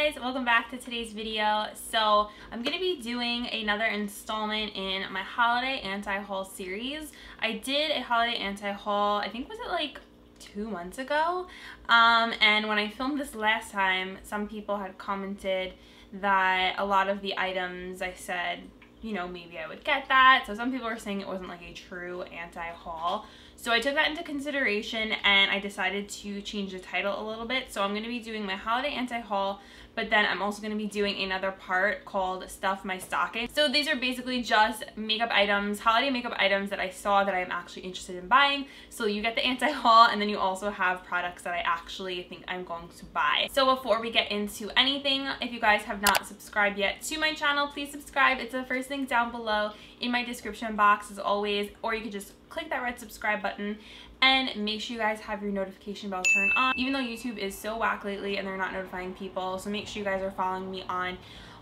guys, welcome back to today's video. So I'm going to be doing another installment in my holiday anti-haul series. I did a holiday anti-haul, I think was it like 2 months ago, and when I filmed this last time, some people had commented that a lot of the items I said, you know, maybe I would get that. So some people were saying it wasn't like a true anti-haul. So I took that into consideration and I decided to change the title a little bit. So I'm going to be doing my holiday anti-haul, but then I'm also going to be doing another part called Stuff My Stocking. So these are basically just makeup items, holiday makeup items that I saw that I'm actually interested in buying. So you get the anti-haul and then you also have products that I actually think I'm going to buy. So before we get into anything, if you guys have not subscribed yet to my channel, please subscribe. It's the first thing down below in my description box as always, or you could just click that red subscribe button and make sure you guys have your notification bell turned on, even though YouTube is so whack lately and they're not notifying people. So make sure you guys are following me on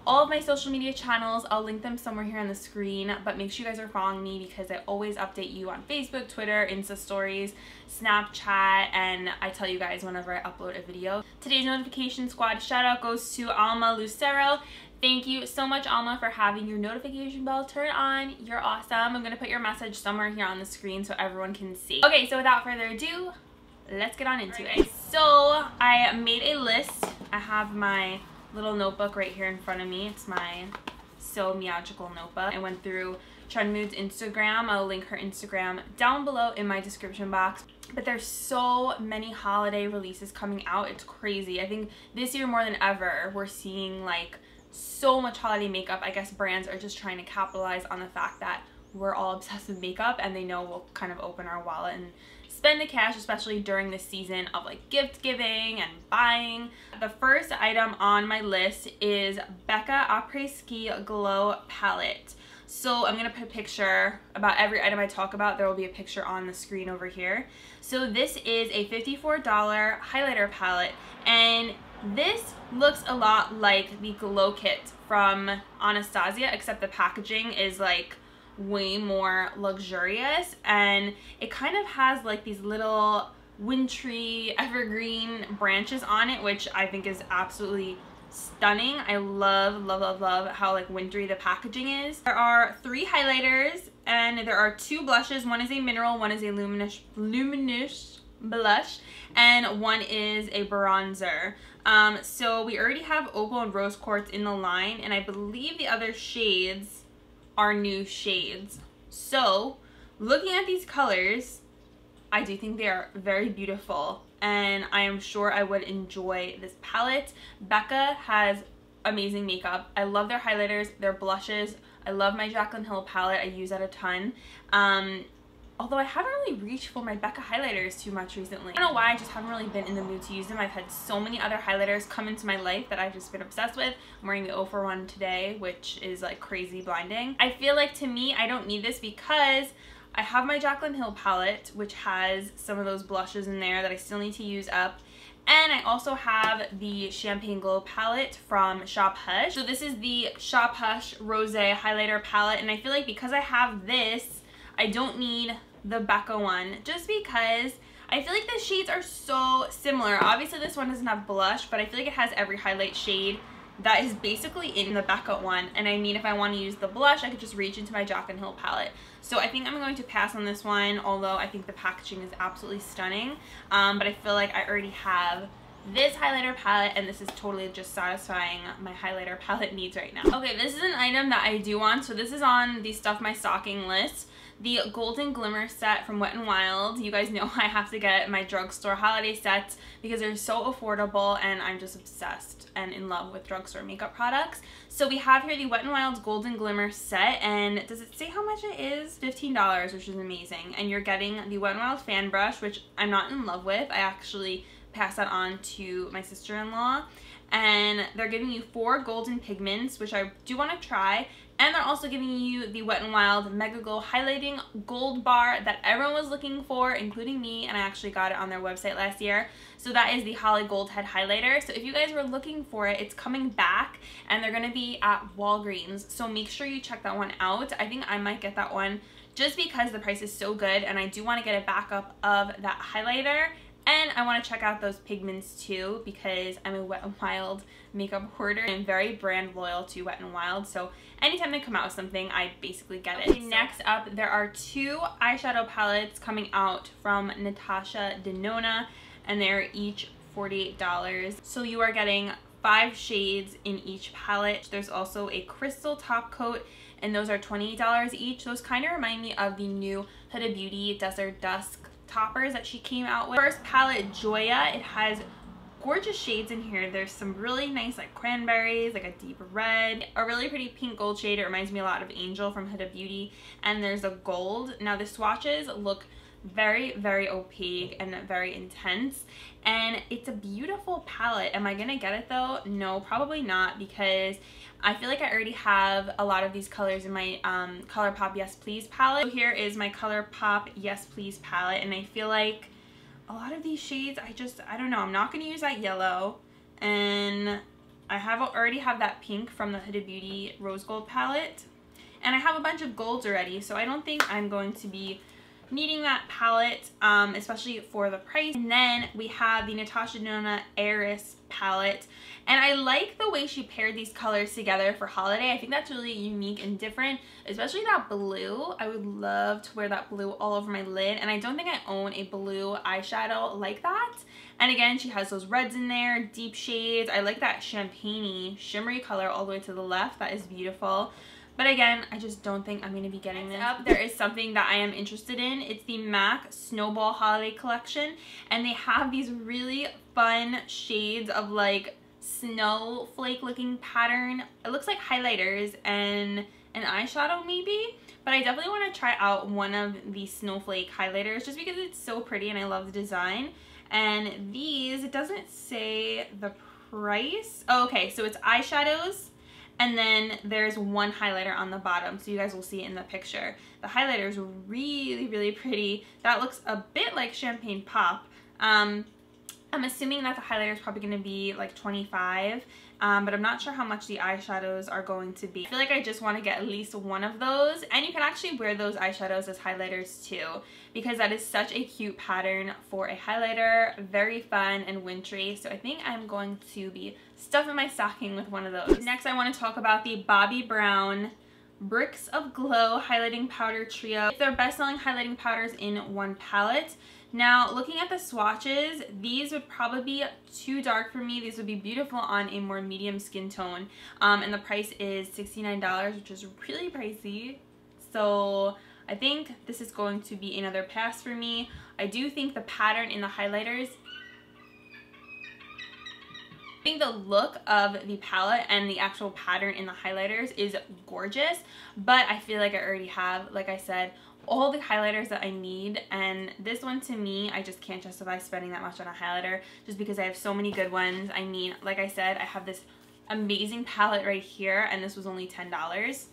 all of my social media channels. I'll link them somewhere here on the screen, but make sure you guys are following me because I always update you on Facebook, Twitter, Insta stories, Snapchat, and I tell you guys whenever I upload a video. Today's notification squad shout out goes to Alma Lucero. Thank you so much, Alma, for having your notification bell turn on. You're awesome. I'm going to put your message somewhere here on the screen so everyone can see. Okay, so without further ado, let's get on into it. So I made a list. I have my little notebook right here in front of me. It's my So Magical notebook. I went through Trend Mood's Instagram. I'll link her Instagram down below in my description box. But there's so many holiday releases coming out. It's crazy. I think this year more than ever, we're seeing like so much holiday makeup. I guess brands are just trying to capitalize on the fact that we're all obsessed with makeup and they know we'll kind of open our wallet and spend the cash, especially during the season of like gift giving and buying. The first item on my list is Becca Après-Ski Glow Palette. So I'm going to put a picture about every item I talk about. There will be a picture on the screen over here. So this is a $54 highlighter palette, and this looks a lot like the Glow Kit from Anastasia, except the packaging is like way more luxurious, and it kind of has like these little wintry evergreen branches on it, which I think is absolutely stunning. I love how like wintry the packaging is. There are 3 highlighters and there are 2 blushes. One is a mineral, one is a luminous blush, and one is a bronzer. So we already have Opal and Rose Quartz in the line, and I believe the other shades are new shades. So looking at these colors, I do think they are very beautiful, and I am sure I would enjoy this palette. Becca has amazing makeup. I love their highlighters, their blushes. I love my Jaclyn Hill palette. I use that a ton. Although I haven't really reached for my Becca highlighters too much recently. I don't know why, I just haven't really been in the mood to use them. I've had so many other highlighters come into my life that I've just been obsessed with. I'm wearing the 0 for 1 today, which is like crazy blinding. I feel like to me, I don't need this because I have my Jaclyn Hill palette, which has some of those blushes in there that I still need to use up. And I also have the Champagne Glow palette from Shop Hush. So this is the Shop Hush Rosé highlighter palette, and I feel like because I have this, I don't need the Becca one, just because I feel like the shades are so similar. Obviously this one doesn't have blush, but I feel like it has every highlight shade that is basically in the Becca one. And I mean, if I want to use the blush, I could just reach into my Jaclyn Hill palette. So I think I'm going to pass on this one, although I think the packaging is absolutely stunning. But I feel like I already have this highlighter palette, and this is totally just satisfying my highlighter palette needs right now. Okay, this is an item that I do want. So this is on the Stuff My Stocking list. The Golden Glimmer set from Wet n Wild. You guys know I have to get my drugstore holiday sets because they're so affordable, and I'm just obsessed and in love with drugstore makeup products. So we have here the Wet n Wild's Golden Glimmer set, and does it say how much it is? $15, which is amazing. And you're getting the Wet n Wild fan brush, which I'm not in love with. I actually passed that on to my sister-in-law, and they're giving you 4 golden pigments, which I do want to try. And they're also giving you the Wet n Wild Mega Glow Highlighting Gold Bar that everyone was looking for, including me, and I actually got it on their website last year. So that is the Holly Gold Head Highlighter. So if you guys were looking for it, it's coming back, and they're going to be at Walgreens. So make sure you check that one out. I think I might get that one just because the price is so good, and I do want to get a backup of that highlighter And I want to check out those pigments too because I'm a Wet n Wild makeup hoarder. I'm very brand loyal to Wet n Wild, so anytime they come out with something, I basically get it. Okay, next up, there are 2 eyeshadow palettes coming out from NATASHA DENONA, and they're each $48. So you are getting 5 shades in each palette. There's also a crystal top coat, and those are $28 each. Those kind of remind me of the new Huda Beauty Desert Dusk toppers that she came out with. First palette, Joya. It has gorgeous shades in here. There's some really nice like cranberries, like a deep red, a really pretty pink gold shade. It reminds me a lot of Angel from Huda Beauty, and there's a gold. Now the swatches look very, very opaque and very intense, and it's a beautiful palette. Am I gonna get it though? No, probably not, because I feel like I already have a lot of these colors in my ColourPop Yes Please palette. So here is my ColourPop Yes Please palette, and I feel like a lot of these shades, I don't know, I'm not gonna use that yellow, and I already have that pink from the Huda Beauty Rose Gold palette, and I have a bunch of golds already, so I don't think I'm going to be needing that palette, especially for the price. And then we have the NATASHA DENONA Heiress palette, and I like the way she paired these colors together for holiday. I think that's really unique and different, especially that blue. I would love to wear that blue all over my lid, and I don't think I own a blue eyeshadow like that. And again, she has those reds in there, deep shades. I like that champagne-y shimmery color all the way to the left. That is beautiful. But again, I just don't think I'm going to be getting this. Next up, there is something that I am interested in. It's the MAC Snowball Holiday Collection, and they have these really fun shades of like snowflake looking pattern. It looks like highlighters and an eyeshadow maybe, but I definitely want to try out one of the snowflake highlighters just because it's so pretty and I love the design. And these, it doesn't say the price. Oh, okay, so it's eyeshadows, and then there's one highlighter on the bottom, so you guys will see it in the picture. The highlighter is really, really pretty. That looks a bit like Champagne Pop. I'm assuming that the highlighter is probably going to be like $25, but I'm not sure how much the eyeshadows are going to be. I feel like I just want to get at least one of those, and you can actually wear those eyeshadows as highlighters too, because that is such a cute pattern for a highlighter, very fun and wintry. So I think I'm going to be stuffing my stocking with one of those. Next, I want to talk about the Bobbi Brown Bricks of Glow Highlighting Powder Trio. It's their best-selling highlighting powders in one palette. Now, looking at the swatches, these would probably be too dark for me. These would be beautiful on a more medium skin tone. And the price is $69, which is really pricey. So I think this is going to be another pass for me. I do think the pattern in the highlighters, I think the look of the palette and the actual pattern in the highlighters is gorgeous, but I feel like I already have, like I said, all the highlighters that I need, and this one to me, I just can't justify spending that much on a highlighter just because I have so many good ones. I mean, like I said, I have this amazing palette right here, and this was only $10.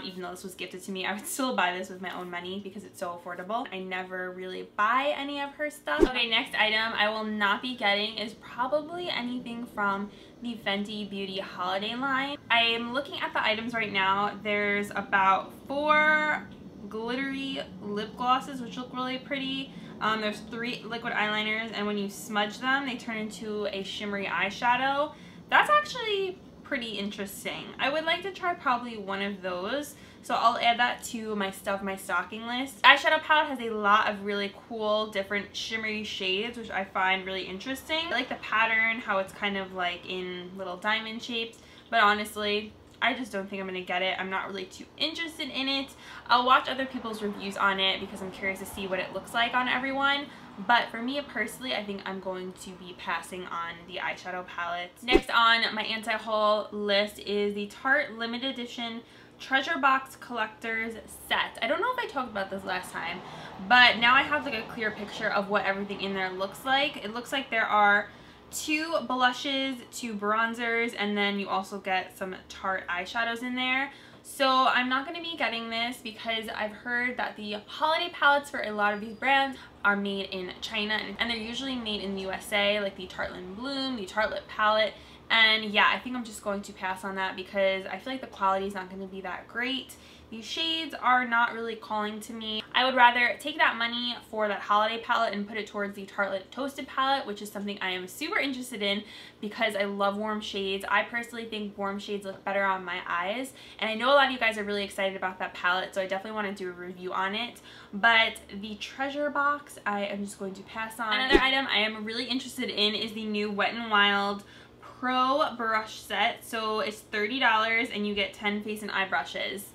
Even though this was gifted to me, I would still buy this with my own money because it's so affordable. I never really buy any of her stuff. Okay, next item I will not be getting is probably anything from the Fenty Beauty holiday line. I am looking at the items right now. There's about 4 glittery lip glosses, which look really pretty. There's 3 liquid eyeliners, and when you smudge them, they turn into a shimmery eyeshadow. That's actually pretty interesting. I would like to try probably one of those, so I'll add that to my stocking list. Eyeshadow palette has a lot of really cool different shimmery shades, which I find really interesting. I like the pattern, how it's kind of like in little diamond shapes, but honestly, I just don't think I'm going to get it. I'm not really too interested in it. I'll watch other people's reviews on it because I'm curious to see what it looks like on everyone. But for me personally, I think I'm going to be passing on the eyeshadow palette. Next on my anti-haul list is the Tarte Limited Edition Treasure Box Collector's Set. I don't know if I talked about this last time, but now I have like a clear picture of what everything in there looks like. It looks like there are 2 blushes, 2 bronzers, and then you also get some Tarte eyeshadows in there. So I'm not going to be getting this because I've heard that the holiday palettes for a lot of these brands are made in China, and they're usually made in the USA, like the Tartelette Bloom, the Tartelette palette. And yeah, I think I'm just going to pass on that because I feel like the quality is not going to be that great. These shades are not really calling to me. I would rather take that money for that holiday palette and put it towards the Tartelette Toasted palette, which is something I am super interested in because I love warm shades. I personally think warm shades look better on my eyes, and I know a lot of you guys are really excited about that palette, so I definitely want to do a review on it. But the treasure box, I am just going to pass on. Another item I am really interested in is the new Wet n Wild Pro brush set. So it's $30 and you get 10 face and eye brushes.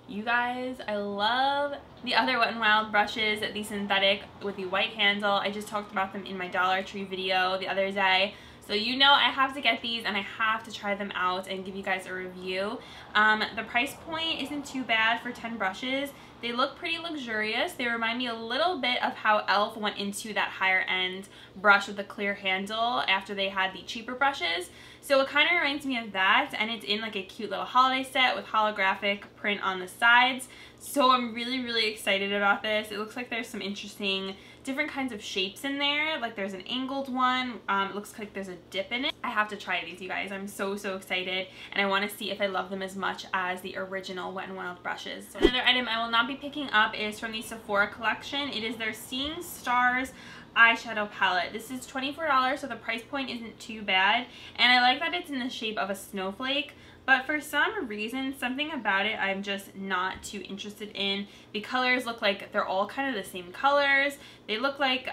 You guys, I love the other Wet n Wild brushes, the synthetic with the white handle. I just talked about them in my Dollar Tree video the other day. So you know I have to get these and I have to try them out and give you guys a review. The price point isn't too bad for 10 brushes. They look pretty luxurious. They remind me a little bit of how e.l.f. went into that higher end brush with the clear handle after they had the cheaper brushes. So it kind of reminds me of that, and it's in like a cute little holiday set with holographic print on the sides. So I'm really excited about this. It looks like there's some interesting different kinds of shapes in there. Like there's an angled one. It looks like there's a dip in it. I have to try these, you guys. I'm so excited, and I want to see if I love them as much as the original Wet n Wild brushes. So another item I will not be picking up is from the Sephora collection. It is their Seeing Stars eyeshadow palette. This is $24, so the price point isn't too bad, and I like that it's in the shape of a snowflake. But for some reason, something about it I'm just not too interested in. The colors look like they're all kind of the same colors. They look like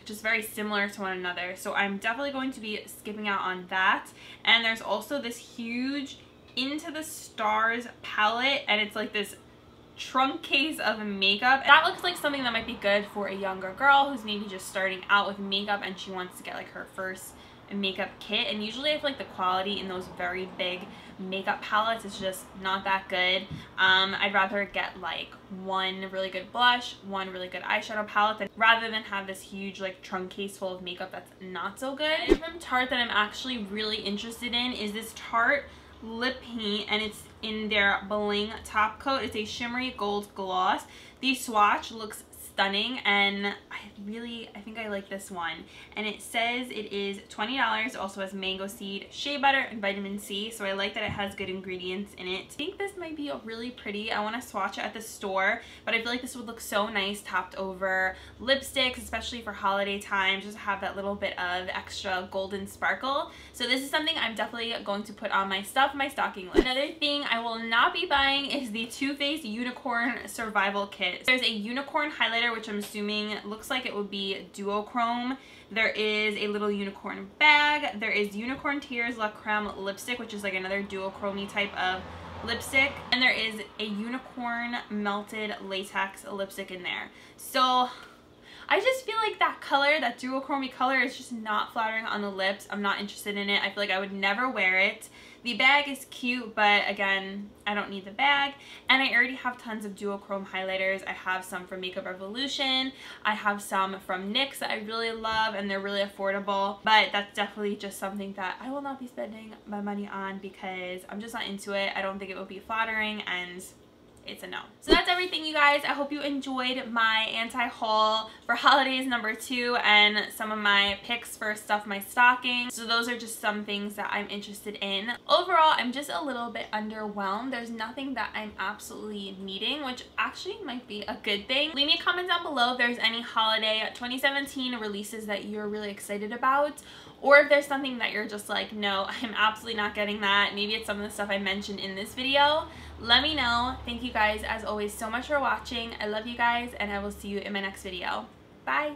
just very similar to one another. So I'm definitely going to be skipping out on that. And there's also this huge Into the Stars palette, and it's like this trunk case of makeup. That looks like something that might be good for a younger girl who's maybe just starting out with makeup and she wants to get like her first makeup kit. And usually I feel like the quality in those very big makeup palettes is just not that good. I'd rather get like one really good blush, one really good eyeshadow palette, rather than have this huge like trunk case full of makeup that's not so good. And from Tarte that I'm actually really interested in is this Tarte lip paint, and it's in their Bling top coat. It's a shimmery gold gloss. The swatch looks stunning, and I think I like this one. And it says it is $20. Also has mango seed, shea butter, and vitamin C, so I like that it has good ingredients in it. I think this might be really pretty. I want to swatch it at the store, but I feel like this would look so nice topped over lipsticks, especially for holiday time, just have that little bit of extra golden sparkle. So this is something I'm definitely going to put on my stocking list. Another thing I will not be buying is the Too Faced Unicorn Survival Kit. There's a unicorn highlighter, which I'm assuming looks like it would be duochrome. There is a little unicorn bag. There is Unicorn Tears La Creme lipstick, which is like another duochrome type of lipstick. And there is a unicorn melted latex lipstick in there. So I just feel like that color, that duochrome color, is just not flattering on the lips. I'm not interested in it. I feel like I would never wear it. The bag is cute, but again, I don't need the bag. And I already have tons of duochrome highlighters. I have some from Makeup Revolution. I have some from NYX that I really love, and they're really affordable. But that's definitely just something that I will not be spending my money on because I'm just not into it. I don't think it would be flattering, and it's a no. So that's everything, you guys. I hope you enjoyed my anti-haul for holidays number 2 and some of my picks for stuff my stocking. So those are just some things that I'm interested in. Overall, I'm just a little bit underwhelmed. There's nothing that I'm absolutely needing, which actually might be a good thing. Leave me a comment down below if there's any holiday 2017 releases that you're really excited about, or if there's something that you're just like, no, I'm absolutely not getting that. Maybe it's some of the stuff I mentioned in this video. Let me know. Thank you guys, as always, so much for watching. I love you guys, and I will see you in my next video. Bye!